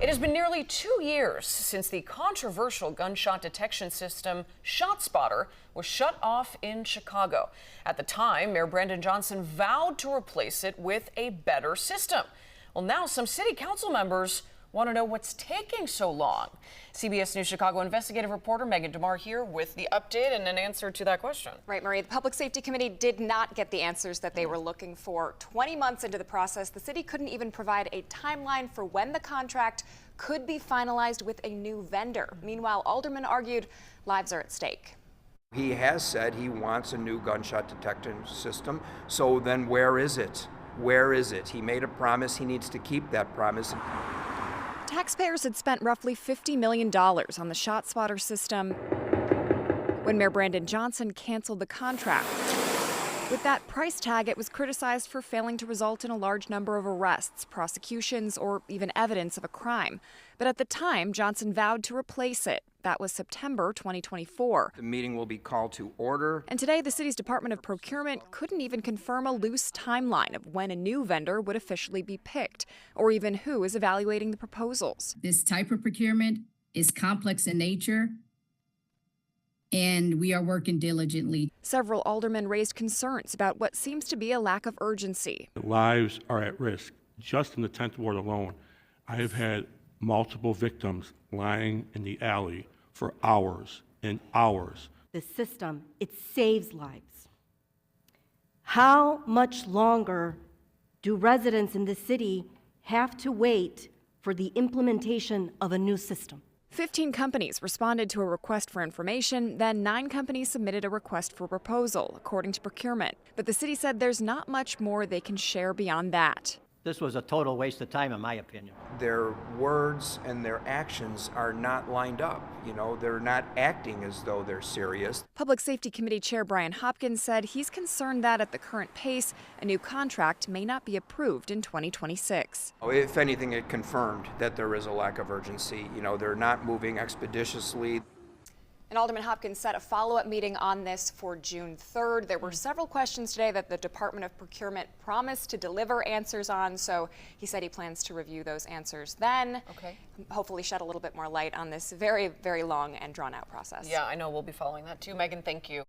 It has been nearly 2 years since the controversial gunshot detection system ShotSpotter was shut off in Chicago. At the time, Mayor Brandon Johnson vowed to replace it with a better system. Well, now some city council members want to know what's taking so long. CBS News Chicago investigative reporter Megan DeMar here with the update and an answer to that question. Right, Marie. The Public Safety Committee did not get the answers that they were looking for. 20 months into the process, the city couldn't even provide a timeline for when the contract could be finalized with a new vendor. Meanwhile, Aldermen argued lives are at stake. He has said he wants a new gunshot detection system. So then where is it? Where is it? He made a promise. He needs to keep that promise. Taxpayers had spent roughly $50 million on the ShotSpotter system when Mayor Brandon Johnson canceled the contract. With that price tag, it was criticized for failing to result in a large number of arrests, prosecutions, or even evidence of a crime. But at the time, Johnson vowed to replace it. That was September 2024. The meeting will be called to order. And today, the city's Department of Procurement couldn't even confirm a loose timeline of when a new vendor would officially be picked, or even who is evaluating the proposals. This type of procurement is complex in nature, and we are working diligently. Several aldermen raised concerns about what seems to be a lack of urgency. Lives are at risk. Just in the 10th ward alone, I have had multiple victims lying in the alley for hours and hours. The system, it saves lives. How much longer do residents in the city have to wait for the implementation of a new system? 15 companies responded to a request for information, then 9 companies submitted a request for proposal, according to procurement. But the city said there's not much more they can share beyond that. This was a total waste of time, in my opinion. Their words and their actions are not lined up. You know, they're not acting as though they're serious. Public Safety Committee Chair Brian Hopkins said he's concerned that at the current pace, a new contract may not be approved in 2026. If anything, it confirmed that there is a lack of urgency. You know, they're not moving expeditiously. And Alderman Hopkins set a follow-up meeting on this for June 3rd. There were several questions today that the Department of Procurement promised to deliver answers on, so he said he plans to review those answers then. Okay. Hopefully shed a little bit more light on this very, very long and drawn-out process. Yeah, I know we'll be following that too. Megan, thank you.